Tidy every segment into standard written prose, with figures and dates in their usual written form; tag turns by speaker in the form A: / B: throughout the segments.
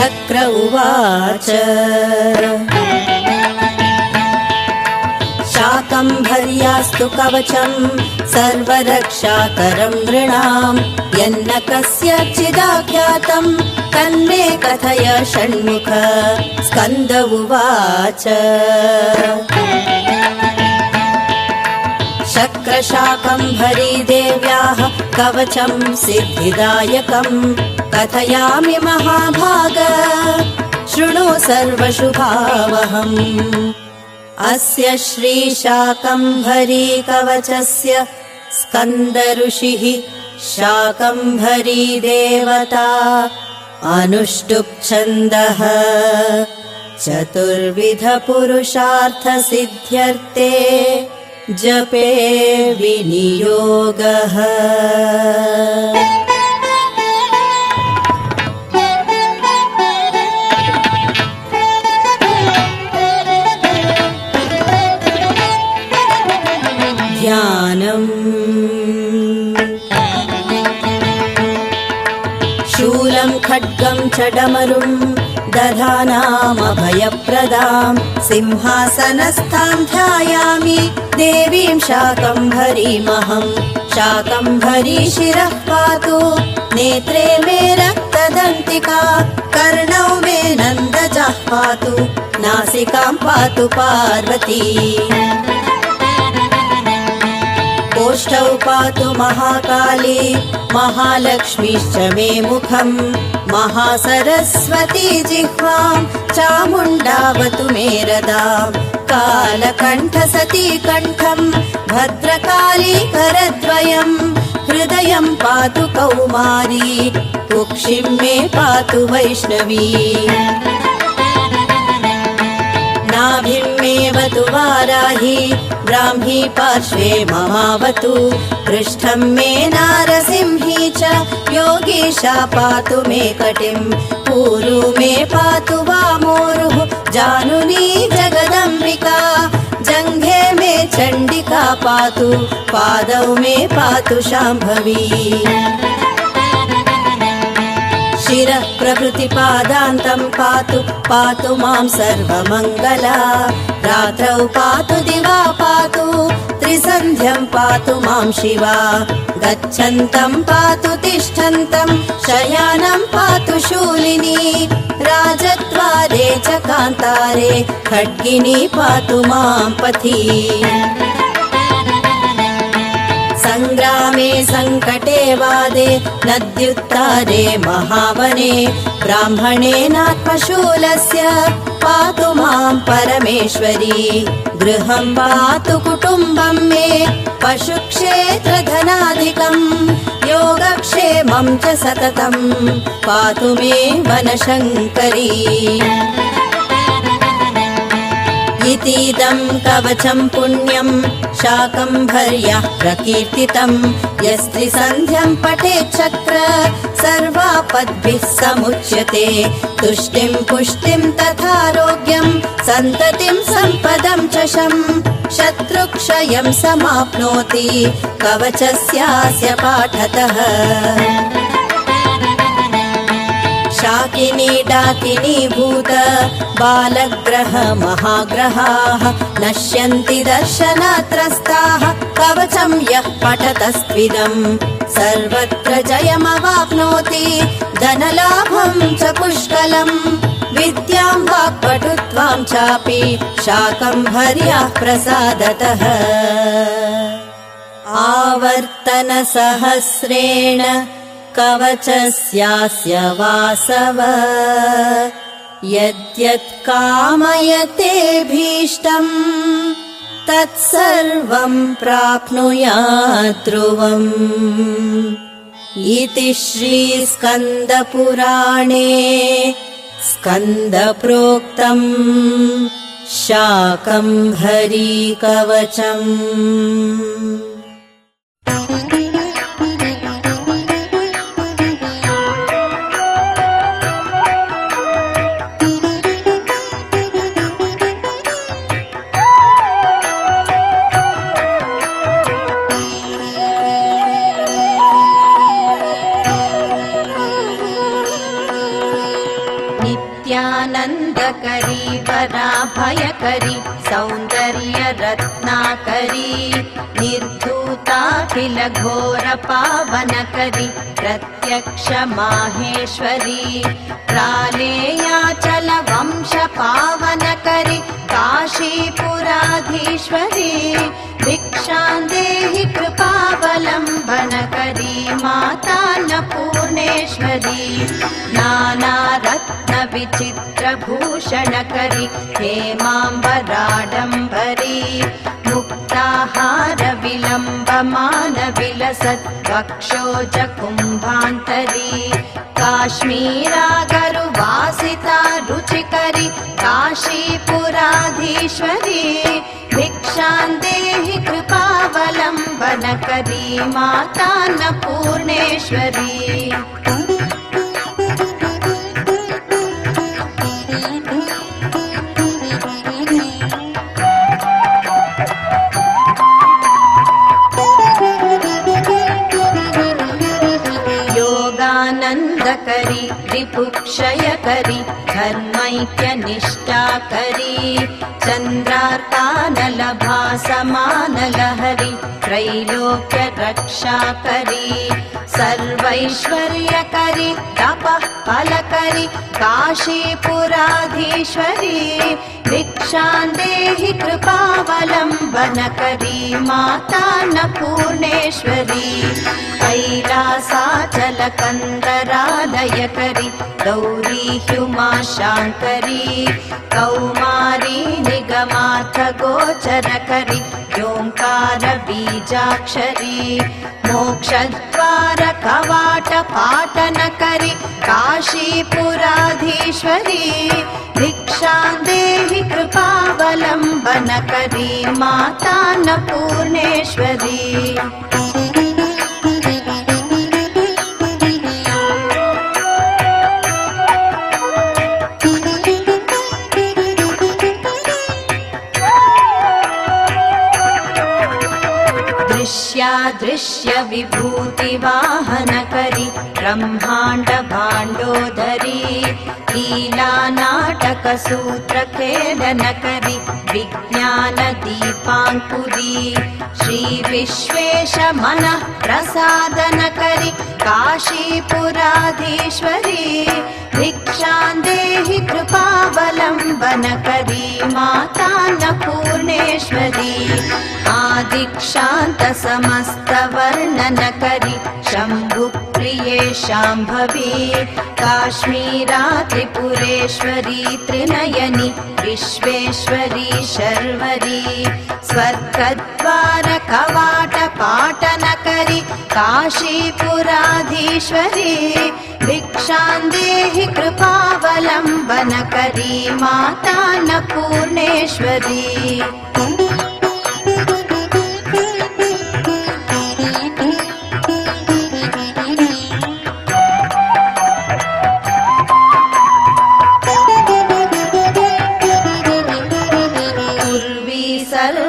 A: शक्र उवाच शाकम्भर्यास्तु कवचम् सर्वरक्षाकरम् नृणाम् यन्न कस्यचिदाख्यातम् तन्मे कथय षण्मुख। स्कन्द उवाच शक्रशाकम्भरी देव्याः कवचम् सिद्धिदायकम् कथयामि महाभाग शृणु सर्वशुभावहम्। अस्य श्रीशाकम्भरी कवचस्य स्कन्द ऋषिः शाकम्भरी देवता अनुष्टुप् छन्दः चतुर्विध पुरुषार्थ सिद्ध्यर्थे जपे विनियोगः। ध्यानम् शूलम् खड्गम् च डमरुम् दधानामभयप्रदाम् सिंहासनस्थाम् ध्यायामि देवीम् शाकम्भरीमहम्। शाकम्भरी शिरः पातु नेत्रे मे रक्तदन्तिका कर्णौ मे नन्दजः पातु नासिकाम् पातु पार्वती। ओष्ठौ पातु महाकाली महालक्ष्मीश्च मे मुखम् महासरस्वती जिह्वाम् चामुण्डावतु मे रदाम्। कालकण्ठसती कण्ठम् भद्रकाली करद्वयम् हृदयम् पातु कौमारी कुक्षिम् मे पातु वैष्णवी। नाभिमेवतु वाराही ब्राह्मी पार्श्वे ममावतु पृष्ठम् मे नारसिंही च योगीशा पातु मे कटिम्। पूरु मे पातु वामोरुः जानुनी जगदम्बिका जङ्घे मे चण्डिका पातु पादौ मे पातु शाम्भवी। शिरः प्रभृति पादान्तम् पातु पातु मां सर्वमङ्गला। रात्रौ पातु दिवा पातु त्रिसन्ध्यम् पातु मां शिवा। गच्छन्तम् पातु तिष्ठन्तम् शयानम् पातु शूलिनी। राजद्वारे च कान्तारे खड्गिनी पातु मां पथि। सङ्ग्रामे सङ्कटे वादे नद्युत्तारे महावने ब्राह्मणेनात्मशूलस्य पातु मां परमेश्वरी। गृहं पातु कुटुम्बं मे पशुक्षेत्रधनाधिकम् योगक्षेमं च सततं पातु मे वनशङ्करी। इतीदं कवचं पुण्यं शाकम्भर्याः प्रकीर्तितं यस्त्रिसन्ध्यं पठेत् चक्र सर्वापद्भिः समुच्यते। तुष्टिं पुष्टिं तथारोग्यं सन्ततिं सम्पदं च शं शत्रुक्षयं समाप्नोति कवचस्यास्य पाठतः। शाकिनी डाकिनी भूत बालग्रह महाग्रहाः नश्यन्ति दर्शनात्रस्ताः कवचं यः पठतस्त्विदम् सर्वत्र जयमवाप्नोति धनलाभं च पुष्कलम्। विद्यां वाक्पटुत्वां चापि शाकम्भर्याः प्रसादतः। आवर्तनसहस्रेण कवचस्यास्य वासव यद्यत् कामयतेऽभीष्टम् तत्सर्वं प्राप्नुयात् ध्रुवम्। इति श्रीस्कन्दपुराणे स्कन्दप्रोक्तम् शाकम्भरी कवचम्। नित्यानन्दकरी वराभयकरी सौन्दर्य रत्नाकरी निर्धूताखिल घोर पावनकरी प्रत्यक्ष माहेश्वरी प्रालेयाचल वंश पावनकरी काशीपुराधीश्वरी भिक्षां देहि कृपावलम्बनकरी मातान्नपूर्णेश्वरी नानारत्न विचित्रभूषणकरी हेमाम्बराडम्बरी मुक्ताहार विलम्बमान विलसत् वक्षोज कुम्भान्तरी काश्मीरागरुवासिता रुचिकरी काशीपुराधीश्वरी भिक्षां देहि कृपावलम्बनकरी मातान्नपूर्णेश्वरी योगानन्दकरी रिपुक्षयकरी धर्मैक्यनिष्ठाकरी चन्द्रार्कानलभासमानलहरी त्रैलोक्य रक्षाकरी सर्वैश्वर्यकरी तपः फलकरी काशीपुराधीश्वरी भिक्षां देहि कृपावलम्बनकरी मातान्नपूर्णेश्वरी कैलासाचलकन्दरालयकरी गौरी ह्युमाशाङ्करी कौमारी निगमार्थ गोचरकरी ओङ्कार बीजाक्षरी मोक्षद्वार कवाट पाटनकरी काशीपुराधीश्वरी भिक्षां देहि कृपावलम्बनकरी मातान्नपूर्णेश्वरी दृश्य विभूतिवाहनकरी ब्रह्माण्ड भाण्डोदरी लीलानाटकसूत्रखेलनकरी विज्ञानदीपाङ्कुरी श्रीविश्वेश मनः प्रसादनकरी काशीपुराधीश्वरी भिक्षां देहि कृपावलम्बनकरी मातान्नपूर्णेश्वरी आदिक्षान्त समस्तवर्णनकरी शम्भुप्रिये शाम्भवी काश्मीरा त्रिपुरेश्वरी त्रिनयनी विश्वेश्वरी शर्वरी स्वर्गद्वार कवाट पाटनकरी काशीपुराधीश्वरी भिक्षां देहि कृपावलम्बनकरी मातान्नपूर्णेश्वरी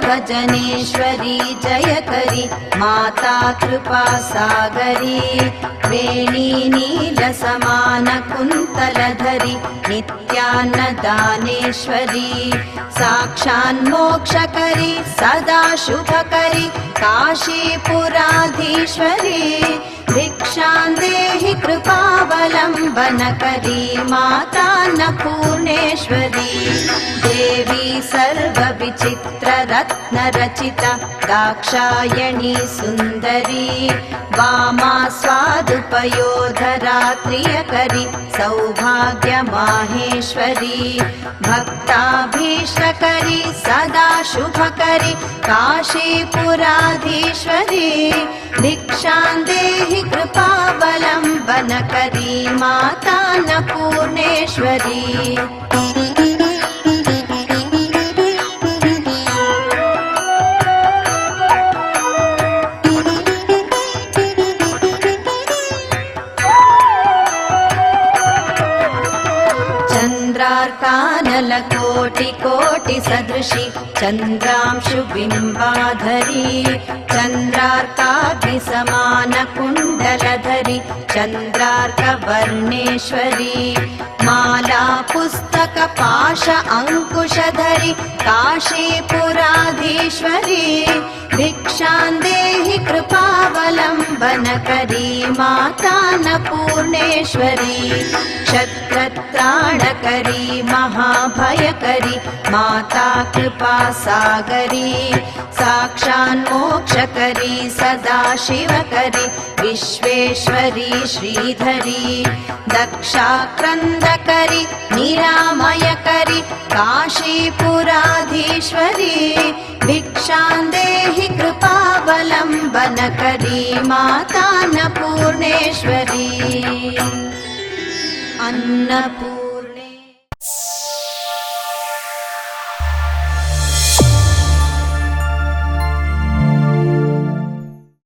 A: सर्वजनेश्वरी जयकरी माता कृपा सागरी वेणी नीलसमान कुन्तलधरी नित्यान्नदानेश्वरी साक्षान्मोक्षकरी सदा शुभकरी काशीपुराधीश्वरी भिक्षां देहि कृपावलम्बनकरी मातान्नपूर्णेश्वरी देवी सर्वविचित्ररत्नरचिता दाक्षायणी सुन्दरी वामा स्वादुपयोधरा त्रियकरी सौभाग्यमाहेश्वरी भक्ताभीष्टकरी सदा शुभकरी काशीपुराधीश्वरी भिक्षां देहि कृपावलम्बनकरी मातान्नपूर्णेश्वरी चन्द्रार्कानलकोटिकोटिसदृशी चन्द्रांशुबिम्बाधरी चन्द्रार्काग्निसमानकुण्डलधरी चन्द्रार्कवर्णेश्वरी माला पाश अंकुशधरी काशीपुराधीश्वरी भिक्षां देहि कृपावलम्बनकरी माता अन्नपूर्णेश्वरी क्षत्रत्राणकरी महाभयकरी माता कृपासागरी साक्षान्मोक्षकरी सदा शिवकरी विश्वेश्वरी श्रीधरी दक्षाक्रन्दकरी निरामयकरी काशीपुराधीश्वरी भिक्षां देहि कृपावलम्बनकरी माता अन्नपूर्णेश्वरी अन्नपूर्णा